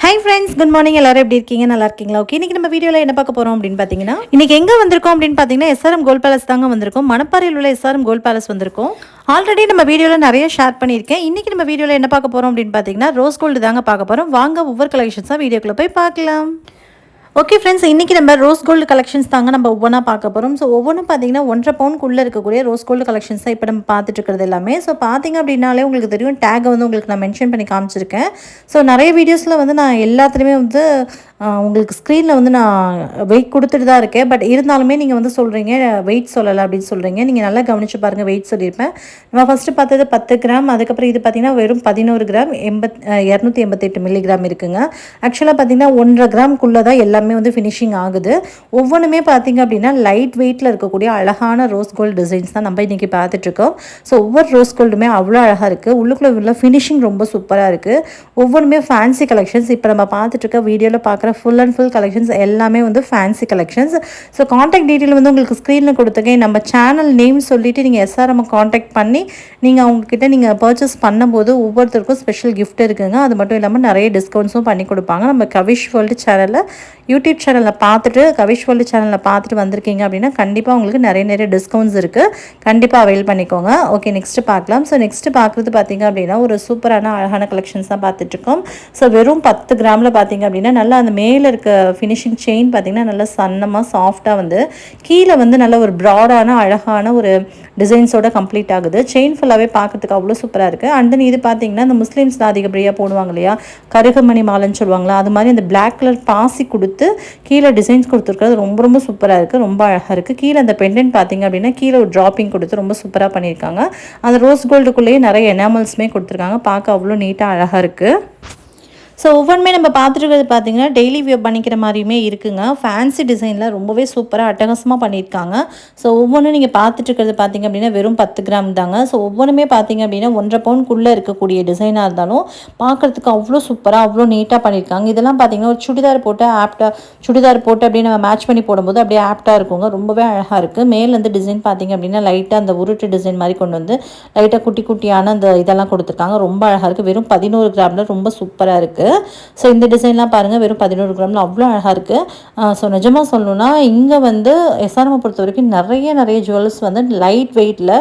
Hi friends, good morning. எல்லாரும் எப்படி இருக்கீங்க? நல்லா இருக்கீங்களா? ஓகே, இன்னைக்கு நம்ம வீடியோவில் என்ன பார்க்க போகிறோம் அப்படின்னு பார்த்தீங்கன்னா, இன்னைக்கு எங்கே வந்திருக்கோம் அப்படின்னு பார்த்தீங்கன்னா, எஸ்ஆர்எம் கோல்ட் பேலஸ் தாங்க வந்திருக்கோம். மணப்பாறையில் உள்ள எஸ்ஆர்எம் கோல்ட் பேலஸ் வந்திருக்கோம். ஆல்ரெடி நம்ம வீடியோவில் நிறைய ஷேர் பண்ணியிருக்கேன். இன்னைக்கு நம்ம வீடியோவில் என்ன பார்க்க போகிறோம் அப்படின்னு பார்த்தீங்கன்னா, ரோஸ் கோல்டு தாங்க பார்க்க போகிறோம். வாங்க ஒவ்வொரு கலெக்ஷன்ஸாக வீடியோக்குள்ளே போய் பார்க்கலாம். ஓகே ஃப்ரெண்ட்ஸ், இன்றைக்கி நம்ம ரோஸ் கோல்டு கலெக்ஷன்ஸ் தாங்க நம்ம ஒவ்வொன்றா பார்க்க போகிறோம். ஸோ ஒவ்வொன்றும் பார்த்தீங்கன்னா 1.5 பவுனுக்குள்ளே இருக்கக்கூடிய ரோஸ் கோல்டு கலெக்ஷன்ஸ் தான் இப்போ நம்ம பார்த்துட்டு இருக்கிறது எல்லாமே. ஸோ பார்த்தீங்க அப்படின்னாலே உங்களுக்கு தெரியும், டேகை வந்து உங்களுக்கு நான் மென்ஷன் பண்ணி காமிச்சிருக்கேன். ஸோ நிறைய வீடியோஸில் வந்து நான் எல்லாத்துலேயுமே வந்து உங்களுக்கு ஸ்க்ரீனில் வந்து நான் வெயிட் கொடுத்துட்டு தான் இருக்கேன். பட் இருந்தாலுமே நீங்கள் வந்து சொல்கிறீங்க வெயிட் சொல்லலை அப்படின்னு சொல்கிறீங்க. நீங்கள் நல்லா கவனித்து பாருங்கள், வெயிட் சொல்லியிருப்பேன். நம்ம ஃபஸ்ட்டு பார்த்தது 10 கிராம், அதுக்கப்புறம் இது பார்த்திங்கன்னா வெறும் 11 கிராம் 288 மில்லிகிராம் இருக்குங்க. ஆக்சுவலாக பார்த்திங்கன்னா 1.5 கிராம்குள்ளே தான் எல்லாமே வந்து ஃபினிஷிங் ஆகுது. ஒவ்வொன்றுமே பார்த்திங்க அப்படின்னா லைட் வெயிட்டில் இருக்கக்கூடிய அழகான ரோஸ் கோல்டு டிசைன்ஸ் தான் நம்ம இன்றைக்கி பார்த்துட்ருக்கோம். ஸோ ஒவ்வொரு ரோஸ் கோல்டுமே அவ்வளோ அழகாக இருக்குது. உள்ளுக்குள்ளே உள்ள ஃபினிஷிங் ரொம்ப சூப்பராக இருக்குது. ஒவ்வொன்றுமே ஃபேன்சி கலெக்ஷன்ஸ். இப்போ நம்ம பார்த்துட்ருக்க வீடியோவில் பார்க்குற ஃபுல் அண்ட் ஃபுல் கலெக்ஷன்ஸ் எல்லாமே வந்து fancy collections. So contact detail வந்து உங்களுக்கு ஸ்க்ரீனில் கொடுத்துருக்கேன். நம்ம சேனல் நேம் சொல்லிவிட்டு நீங்கள் எஸ்ஆர்எம் காண்டாக்ட் பண்ணி நீங்கள் அவங்கக்கிட்ட நீங்கள் பர்ச்சேஸ் பண்ணும்போது ஒவ்வொருத்தருக்கும் ஸ்பெஷல் கிஃப்ட் இருக்குங்க. அது மட்டும் இல்லாமல் நிறைய டிஸ்கவுண்ட்ஸும் பண்ணி கொடுப்பாங்க. நம்ம கவிஷ் வேர்ல்டு சேனலில் யூடியூப் சேனலில் பார்த்துட்டு கவிஷ் வேர்ல்டு சேனலில் பார்த்துட்டு வந்திருக்கீங்க அப்படின்னா கண்டிப்பாக உங்களுக்கு நிறைய டிஸ்கவுண்ட்ஸ் இருக்குது. கண்டிப்பாக அவைல் பண்ணிக்கோங்க. ஓகே, நெக்ஸ்ட்டு பார்க்கலாம். ஸோ நெக்ஸ்ட்டு பார்க்குறது பார்த்திங்க அப்படின்னா ஒரு சூப்பரான அழகான கலெக்ஷன்ஸ் தான் பார்த்துட்ருக்கோம். ஸோ வெறும் 10 கிராமில் பார்த்திங்க அப்படின்னா நல்லா அந்த மேலே இருக்க ஃபினிஷிங் செயின் பார்த்திங்கன்னா நல்லா சன்னமாக சாஃப்டாக வந்து கீழே வந்து நல்ல ஒரு ப்ராடான அழகான ஒரு டிசைன்ஸோட கம்ப்ளீட் ஆகுது. செயின் ஃபுல்லாகவே பார்க்கறதுக்கு அவ்வளோ சூப்பராக இருக்குது. அண்ட் தென் இது பார்த்திங்கன்னா இந்த முஸ்லீம்ஸ் அதிகப்படியாக போடுவாங்க இல்லையா, கருகமணி மாலைன்னு சொல்லுவாங்களா, அது மாதிரி அந்த பிளாக் கலர் பாசி கொடுத்து கீழே டிசைன்ஸ் கொடுத்துருக்கிறது ரொம்ப சூப்பராக இருக்குது. ரொம்ப அழகாக இருக்குது. கீழே அந்த பெண்டன்ட் பார்த்திங்க அப்படின்னா கீழே ஒரு ட்ராப்பிங் கொடுத்து ரொம்ப சூப்பராக பண்ணியிருக்காங்க. அந்த ரோஸ் கோல்டுக்குள்ளேயே நிறைய எனாமல்ஸுமே கொடுத்துருக்காங்க. பார்க்க அவ்வளோ நீட்டாக அழகாக இருக்குது. ஸோ ஒவ்வொன்றுமே நம்ம பார்த்துருக்கிறது பார்த்திங்கன்னா டெய்லி வியர் பண்ணிக்கிற மாதிரியுமே இருக்குங்க. ஃபேன்சி டிசைனில் ரொம்பவே சூப்பராக அட்டகாசமாக பண்ணியிருக்காங்க. ஸோ ஒவ்வொன்றும் நீங்கள் பார்த்துட்ருக்கிறது பார்த்திங்க அப்படின்னா வெறும் 10 கிராம் தாங்க. ஸோ ஒவ்வொன்றுமே பார்த்திங்க அப்படின்னா 1.5 பவுனுக்குள்ளே இருக்கக்கூடிய டிசைனாக இருந்தாலும் பார்க்குறதுக்கு அவ்வளோ சூப்பராக அவ்வளோ நீட்டாக பண்ணியிருக்காங்க. இதெல்லாம் பார்த்திங்கன்னா ஒரு சுடிதார் போட்டு அப்படியே நம்ம மேட்ச் பண்ணி போடும்போது அப்படியே ஆப்டாக இருக்குங்க. ரொம்பவே அழகாக இருக்குது. மேலேருந்து டிசைன் பார்த்திங்க அப்படின்னா லைட்டாக அந்த உருட்டு டிசைன் மாதிரி கொண்டு வந்து லைட்டாக குட்டியான அந்த இதெல்லாம் கொடுத்துருக்காங்க. ரொம்ப அழகாக இருக்குது. வெறும் 11 கிராமில் ரொம்ப சூப்பராக இருக்குது. ஸோ இந்த டிசைன்லாம் பாருங்கள், வெறும் 11 கிராமில் அவ்வளோ அழகாக இருக்குது. ஸோ நிஜமாக சொல்லணுன்னா இங்கே வந்து எஸ்ஆர்எம் பொறுத்த வரைக்கும் நிறைய ஜுவல்ஸ் வந்து லைட் வெயிட்டில்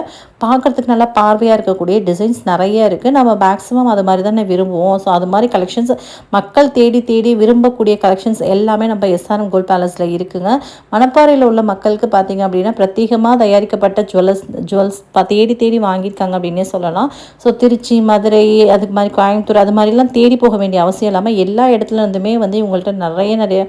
பார்க்குறதுக்கு நல்லா பார்வையாக இருக்கக்கூடிய டிசைன்ஸ் நிறைய இருக்குது. நம்ம மேக்ஸிமம் அது மாதிரி தானே விரும்புவோம். ஸோ அது மாதிரி கலெக்ஷன்ஸ் மக்கள் தேடி விரும்பக்கூடிய கலெக்ஷன்ஸ் எல்லாமே நம்ம எஸ்ஆர்எம் கோல்ட் பேலஸில் இருக்குங்க. மணப்பாறையில் உள்ள மக்களுக்கு பார்த்திங்க அப்படின்னா பிரத்யேகமாக தயாரிக்கப்பட்ட ஜுவல்ஸ் தேடி வாங்கியிருக்காங்க அப்படின்னே சொல்லலாம். ஸோ திருச்சி, மதுரை, அதுக்கு மாதிரி கோயம்புத்தூர் அது மாதிரிலாம் தேடி போக வேண்டிய அவசியம் இல்லாமல் எல்லா இடத்துல இருந்துமே வந்து இவங்கள்ட்ட நிறைய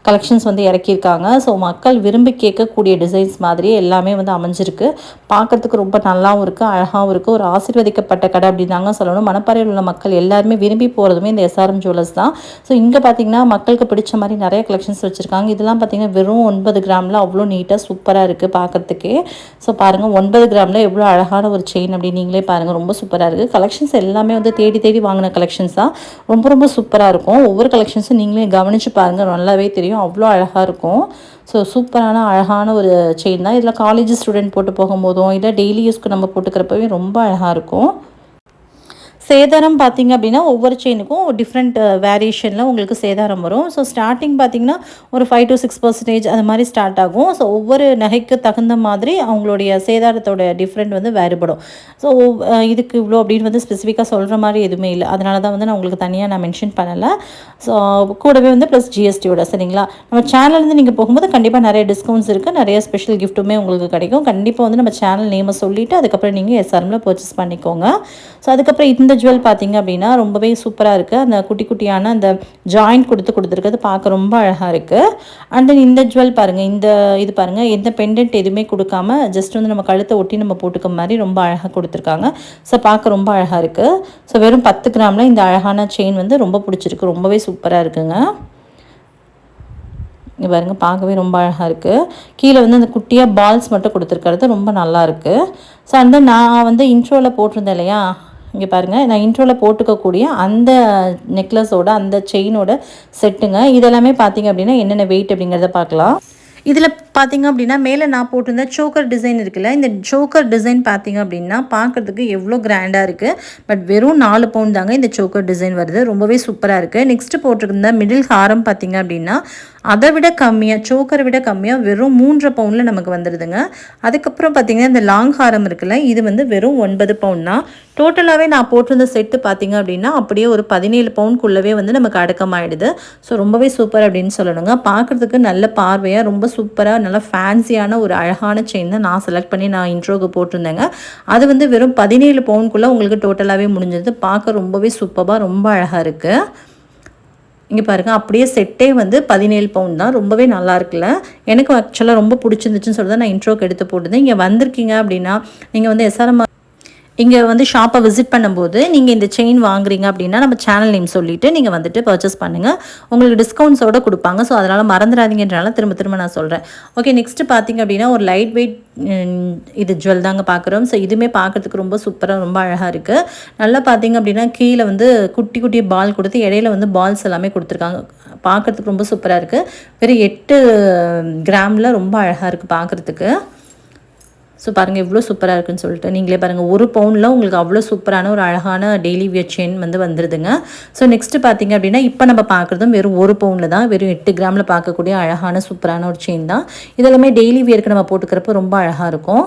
கலெக்ஷன்ஸ் வந்து இறக்கியிருக்காங்க. ஸோ மக்கள் விரும்பி கேட்கக்கூடிய டிசைன்ஸ் மாதிரி எல்லாமே வந்து அமைஞ்சிருக்கு. பார்க்குறதுக்கு ரொம்ப நல்லாவும் இருக்குது, அழகாகவும் இருக்குது. ஒரு ஆசீர்வதிக்கப்பட்ட கடை அப்படின்னு தாங்க சொல்லணும். மணப்பாறையில் உள்ள மக்கள் எல்லாருமே விரும்பி போகிறதுமே இந்த எஸ்ஆர்எம் ஜுவல்லர்ஸ் தான். ஸோ இங்கே பார்த்திங்கன்னா மக்களுக்கு பிடிச்ச மாதிரி நிறைய கலெக்ஷன்ஸ் வச்சுருக்காங்க. இதெல்லாம் பார்த்திங்கன்னா வெறும் 9 கிராமில் அவ்வளோ நீட்டாக சூப்பராக இருக்குது பார்க்குறதுக்கே. ஸோ பாருங்கள் 9 கிராமில் எவ்வளோ அழகான ஒரு செயின் அப்படின்னு நீங்களே பாருங்கள். ரொம்ப சூப்பராக இருக்குது. கலெக்ஷன்ஸ் எல்லாமே வந்து தேடி வாங்கின கலெக்ஷன்ஸ் தான். ரொம்ப சூப்பராக இருக்கும். ஒவ்வொரு கலெக்ஷன்ஸும் நீங்களே கவனித்து பாருங்கள், நல்லாவே தெரியும். அவ்வளோ அழகாக இருக்கும். ஸோ சூப்பரான அழகான ஒரு செயின் தான். இதில் காலேஜ் ஸ்டூடெண்ட் போட்டு போகும்போதும் இல்லை டெய்லி யூஸ்க்கு நம்ம போட்டுக்கிறப்பவே ரொம்ப அழகாக இருக்கும். சேதாரம் பார்த்திங்க அப்படின்னா ஒவ்வொரு செயினுக்கும் டிஃப்ரெண்ட் வேரியேஷனில் உங்களுக்கு சேதாரம் வரும். ஸோ ஸ்டார்டிங் பார்த்திங்கன்னா ஒரு 5 to 6% அது மாதிரி ஸ்டார்ட் ஆகும். ஸோ ஒவ்வொரு நகைக்கு தகுந்த மாதிரி அவங்களுடைய சேதாரத்தோட டிஃப்ரெண்ட் வந்து வேறுபடும். ஸோ இதுக்கு இவ்வளோ அப்படின்னு வந்து ஸ்பெசிஃபிக்காக சொல்கிற மாதிரி எதுவுமே இல்லை. அதனால தான் வந்து நான் உங்களுக்கு தனியாக நான் மென்ஷன் பண்ணலை. ஸோ கூடவே வந்து ப்ளஸ் ஜிஎஸ்டியோட, சரிங்களா. நம்ம சேனல்லேருந்து நீங்கள் போகும்போது கண்டிப்பாக நிறைய டிஸ்கவுண்ட்ஸ் இருக்குது, நிறைய ஸ்பெஷல் கிஃப்ட்டுமே உங்களுக்கு கிடைக்கும். கண்டிப்பாக வந்து நம்ம சேனல் நேமை சொல்லிவிட்டு அதுக்கப்புறம் நீங்கள் எஸ்ஆர்எம்மில் பர்ச்சேஸ் பண்ணிக்கோங்க. ஸோ அதுக்கப்புறம் இந்த ஜுவல் பார்த்திங்க அப்படின்னா ரொம்பவே சூப்பராக இருக்குது. அந்த குட்டியான அந்த ஜாயிண்ட் கொடுத்துருக்கிறது பார்க்க ரொம்ப அழகாக இருக்குது. அண்ட் தென் இந்த ஜுவல் பாருங்கள், இது பாருங்கள், எந்த பெண்டன்ட் எதுவுமே கொடுக்காம ஜஸ்ட் வந்து நம்ம கழுத்தை ஒட்டி நம்ம போட்டுக்க மாதிரி ரொம்ப அழகாக கொடுத்துருக்காங்க. ஸோ பார்க்க ரொம்ப அழகாக இருக்குது. ஸோ வெறும் 10 கிராமில் இந்த அழகான செயின் வந்து ரொம்ப பிடிச்சிருக்கு. ரொம்பவே சூப்பராக இருக்குங்க. இங்கே பாருங்கள், பார்க்கவே ரொம்ப அழகாக இருக்குது. கீழே வந்து அந்த குட்டியாக பால்ஸ் மட்டும் கொடுத்துருக்கிறது ரொம்ப நல்லா இருக்குது. ஸோ அந்த நான் வந்து இன்ட்ரோவில் போட்டிருந்தேன் இல்லையா, இங்கே பாருங்கள், நான் இன்ட்ரோவில் போட்டுக்கக்கூடிய அந்த நெக்லஸோட அந்த செயினோட செட்டுங்க. இதெல்லாமே பார்த்திங்க அப்படின்னா என்னென்ன வெயிட் அப்படிங்கிறத பார்க்கலாம். இதில் பார்த்தீங்க அப்படின்னா மேலே நான் போட்டிருந்த சோக்கர் டிசைன் இருக்குல்ல, இந்த சோக்கர் டிசைன் பார்த்தீங்க அப்படின்னா பார்க்குறதுக்கு எவ்வளோ கிராண்டாக இருக்குது. பட் வெறும் 4 பவுன் தாங்க இந்த சோக்கர் டிசைன் வருது. ரொம்பவே சூப்பராக இருக்குது. நெக்ஸ்ட்டு போட்டிருந்த மிடில் ஹாரம் பார்த்தீங்க அப்படின்னா அதை விட கம்மியாக, சோக்கரை விட கம்மியாக வெறும் 3 பவுனில் நமக்கு வந்துடுதுங்க. அதுக்கப்புறம் பார்த்தீங்கன்னா இந்த லாங் ஹாரம் இருக்குல்ல, இது வந்து வெறும் 9 பவுன் தான். டோட்டலாகவே நான் போட்டிருந்த செட்டு பார்த்தீங்க அப்படின்னா அப்படியே ஒரு 17 பவுனுக்குள்ளவே வந்து நமக்கு அடக்கமாயிடுது. ஸோ ரொம்பவே சூப்பர் அப்படின்னு சொல்லணுங்க. பார்க்குறதுக்கு நல்ல பார்வையாக ரொம்ப சூப்பராக நல்ல ஃபேன்சியான ஒரு அழகான செயின் தான் நான் செலக்ட் பண்ணி நான் இன்ட்ரோக்கு போட்டிருந்தேங்க. அது வந்து வெறும் 17 பவுனுக்குள்ளே உங்களுக்கு டோட்டலாகவே முடிஞ்சது. பார்க்க ரொம்பவே சூப்பராக ரொம்ப அழகாக இருக்குது. இங்கே பாருங்கள், அப்படியே செட்டே வந்து 17 பவுன் தான். ரொம்பவே நல்லா இருக்குல்ல. எனக்கு ஆக்சுவலாக ரொம்ப பிடிச்சிருந்துச்சுன்னு சொல்லி தான் நான் இன்ட்ரோக்கு எடுத்து போட்டுருந்தேன். இங்கே வந்திருக்கீங்க அப்படின்னா நீங்கள் வந்து எஸ்ஆர்எம் இங்கே வந்து ஷாப்பை விசிட் பண்ணும்போது நீங்கள் இந்த செயின் வாங்குறீங்க அப்படின்னா நம்ம சேனல் நேம் சொல்லிவிட்டு நீங்கள் வந்துட்டு பர்ச்சேஸ் பண்ணுங்கள். உங்களுக்கு டிஸ்கவுண்ட்ஸோடு கொடுப்பாங்க. ஸோ அதனால் மறந்துடாதீங்கன்றனால திரும்ப நான் சொல்கிறேன். ஓகே, நெக்ஸ்ட்டு பார்த்தீங்க அப்படின்னா ஒரு லைட் வெயிட் இது ஜுவல் தாங்க பார்க்குறோம். ஸோ இதுவுமே பார்க்குறதுக்கு ரொம்ப சூப்பராக ரொம்ப அழகாக இருக்குது. நல்லா பார்த்தீங்க அப்படின்னா கீழே வந்து குட்டி குட்டி பால் கொடுத்து இடையில வந்து பால்ஸ் எல்லாமே கொடுத்துருக்காங்க. பார்க்குறதுக்கு ரொம்ப சூப்பராக இருக்குது. வெறும் 8 கிராமில் ரொம்ப அழகாக இருக்குது பார்க்குறதுக்கு. ஸோ பாருங்கள் எவ்வளோ சூப்பராக இருக்குன்னு சொல்லிட்டு நீங்களே பாருங்கள். 1 பவுனில் உங்களுக்கு அவ்வளோ சூப்பரான ஒரு அழகான டெய்லி வியர் செயின் வந்து வந்துடுதுங்க. ஸோ நெக்ஸ்ட்டு பார்த்தீங்க அப்படின்னா இப்போ நம்ம பார்க்குறதும் வெறும் 1 பவுனில் தான், வெறும் 8 கிராமில் பார்க்கக்கூடிய அழகான சூப்பரான ஒரு செயின் தான். இதெல்லாமே டெய்லி வியருக்கு நம்ம போட்டுக்கிறப்ப ரொம்ப அழகாக இருக்கும்.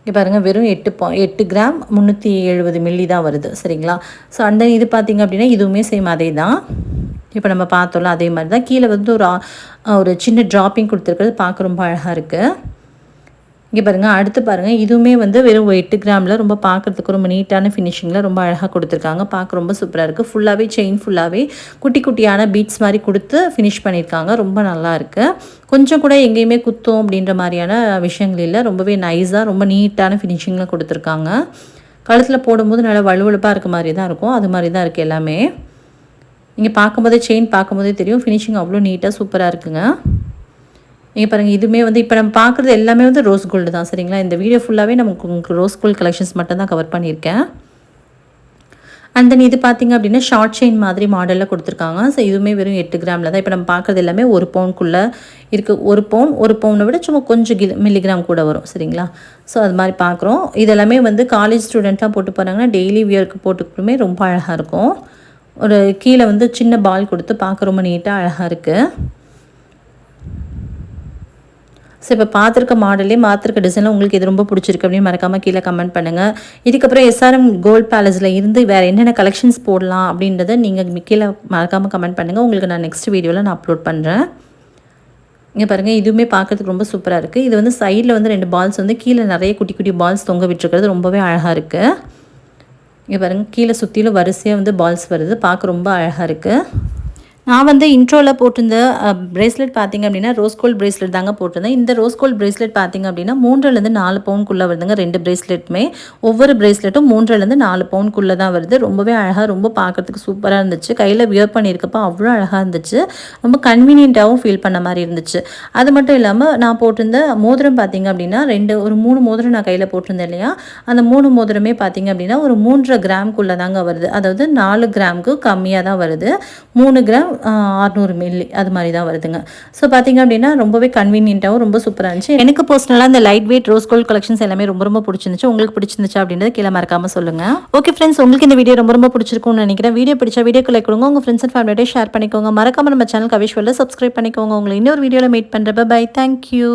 இங்கே பாருங்கள் வெறும் 8 கிராம் 370 மில்லி தான் வருது. சரிங்களா? ஸோ அந்த இது பார்த்திங்க அப்படின்னா இதுவுமே சேம் அதே தான். இப்போ நம்ம பார்த்தோம்ல அதே மாதிரி தான். கீழே வந்து ஒரு சின்ன ட்ராப்பிங் கொடுத்துருக்கிறது பார்க்க ரொம்ப அழகாக இருக்குது. இங்கே பாருங்கள், அடுத்து பாருங்கள், இதுவுமே வந்து வெறும் 8 கிராமில் ரொம்ப பார்க்குறதுக்கு ரொம்ப நீட்டான ஃபினிஷிங்கில் ரொம்ப அழகாக கொடுத்துருக்காங்க. பார்க்க ரொம்ப சூப்பராக இருக்குது. ஃபுல்லாகவே செயின் ஃபுல்லாகவே குட்டி குட்டியான பீட்ஸ் மாதிரி கொடுத்து ஃபினிஷ் பண்ணியிருக்காங்க. ரொம்ப நல்லா இருக்குது. கொஞ்சம் கூட எங்கேயுமே குத்தம் அப்படின்ற மாதிரியான விஷயங்கள் இல்லை. ரொம்பவே நைஸாக ரொம்ப நீட்டான ஃபினிஷிங்கில் கொடுத்துருக்காங்க. கழுத்தில் போடும்போது நல்லா வலுவழுப்பாக இருக்க மாதிரி தான் இருக்கும். அது மாதிரி தான் இருக்குது எல்லாமே. நீங்கள் பார்க்கும்போதே செயின் பார்க்கும்போதே தெரியும் ஃபினிஷிங் அவ்வளோ நீட்டாக சூப்பராக இருக்குங்க. நீங்கள் பாருங்கள், இதுவுமே வந்து இப்போ நம்ம பார்க்குறது எல்லாமே வந்து ரோஸ் கோல்டு தான். சரிங்களா? இந்த வீடியோ ஃபுல்லாகவே நமக்கு ரோஸ் கோல்டு கலெக்ஷன்ஸ் மட்டும் தான் கவர் பண்ணியிருக்கேன். அண்ட் தென் இது பார்த்திங்க அப்படின்னா ஷார்ட் செயின் மாதிரி மாடலில் கொடுத்துருக்காங்க. ஸோ இதுவுமே வெறும் 8 கிராமில் தான். இப்போ நம்ம பார்க்குறது எல்லாமே 1 பவுனுக்குள்ளே இருக்குது. 1 பவுனை விட சும்மா கொஞ்சம் மில்லிகிராம் கூட வரும். சரிங்களா? ஸோ அது மாதிரி பார்க்குறோம். இதெல்லாமே வந்து காலேஜ் ஸ்டூடெண்ட்லாம் போட்டு போகிறாங்கன்னா டெய்லி வியருக்கு போட்டுக்குமே ரொம்ப அழகாக இருக்கும். ஒரு கீழே வந்து சின்ன பால் கொடுத்து பார்க்க ரொம்ப நீட்டாக அழகாக இருக்குது. ஸோ இப்போ பார்த்துருக்க மாடலே மாற்றிருக்க டிசைனில் உங்களுக்கு இது ரொம்ப பிடிச்சிருக்கு அப்படின்னு மறக்காமல் கீழே கமெண்ட் பண்ணுங்கள். இதுக்கப்புறம் எஸ்ஆர்எம் கோல்ட் பேலஸில் இருந்து வேறு என்னென்ன கலெக்ஷன்ஸ் போடலாம் அப்படின்றத நீங்கள் கீழே மறக்காமல் கமெண்ட் பண்ணுங்கள். உங்களுக்கு நான் நெக்ஸ்ட் வீடியோவில் நான் அப்லோட் பண்ணுறேன். இங்கே பாருங்கள், இதுவுமே பார்க்குறதுக்கு ரொம்ப சூப்பராக இருக்குது. இது வந்து சைடில் வந்து 2 பால்ஸ் வந்து கீழே நிறைய குட்டி குட்டி பால்ஸ் தொங்க விட்டுருக்கிறது ரொம்பவே அழகாக இருக்குது. இங்கே பாருங்கள், கீழே சுற்றிலும் வரிசையாக வந்து பால்ஸ் வருது. பார்க்க ரொம்ப அழகாக இருக்குது. நான் வந்து இன்ட்ரோவில் போட்டிருந்த பிரேஸ்லெட் பார்த்திங்க அப்படின்னா ரோஸ் கோல்ட் பிரேஸ்லெட் தாங்க போட்டிருந்தேன். இந்த ரோஸ் கோல்ட் பிரேஸ்லெட் பார்த்திங்க அப்படின்னா 3லேருந்து 4 பவுனுக்குள்ளே வருதுங்க. 2 பிரேஸ்லெட்டுமே ஒவ்வொரு பிரேஸ்லெட்டும் 3லேருந்து 4 பவுனுக்குள்ளே தான் வருது. ரொம்பவே அழகாக ரொம்ப பார்க்குறதுக்கு சூப்பராக இருந்துச்சு. கையில் வியர் பண்ணியிருக்கப்போ அவ்வளோ அழகாக இருந்துச்சு. ரொம்ப கன்வீனியண்ட்டாகவும் ஃபீல் பண்ண மாதிரி இருந்துச்சு. அது மட்டும் இல்லாமல் நான் போட்டிருந்த மோதிரம் பார்த்திங்க அப்படின்னா ஒரு 3 மோதிரம் நான் கையில் போட்டிருந்தேன் இல்லையா, அந்த 3 மோதிரமே பார்த்திங்க அப்படின்னா ஒரு 3.5 கிராமுக்குள்ளே தாங்க வருது. அதாவது 4 கிராமுக்கு கம்மியாக தான் வருது. 3 கிராம் 600 மில்லி அது மாதிரி தான் வருதுங்க. ஸோ பார்த்தீங்க அப்படின்னா ரொம்பவே கன்வீனியன்ட்டாகவும் ரொம்ப சூப்பராக இருந்துச்சு. எனக்கு பர்சனலாக இந்த light weight rose gold collections எல்லாமே ரொம்ப பிடிச்சிருந்துச்சு. உங்களுக்கு பிடிச்சிருந்துச்சு அப்படின்றத கீழே மறக்காமல் சொல்லுங்கள். ஓகே ஃப்ரெண்ட்ஸ், உங்களுக்கு இந்த வீடியோ ரொம்ப பிடிச்சிருக்கும்னு நினைக்கிறேன். வீடியோ பிடிச்சா வீடியோக்கு லைக் கொடுங்க. உங்கள் ஃப்ரெண்ட்ஸ் அண்ட் ஃபேமிலியோட ஷேர் பண்ணிக்கோங்க. மறக்காமல் நம்ம சேனல் கவிஷ்வலில் சப்ஸ்கிரைப் பண்ணிக்கோங்க. உங்களை இன்னொரு வீடியோவில் மீட் பண்ணுறப்ப பை. தேங்க்யூ.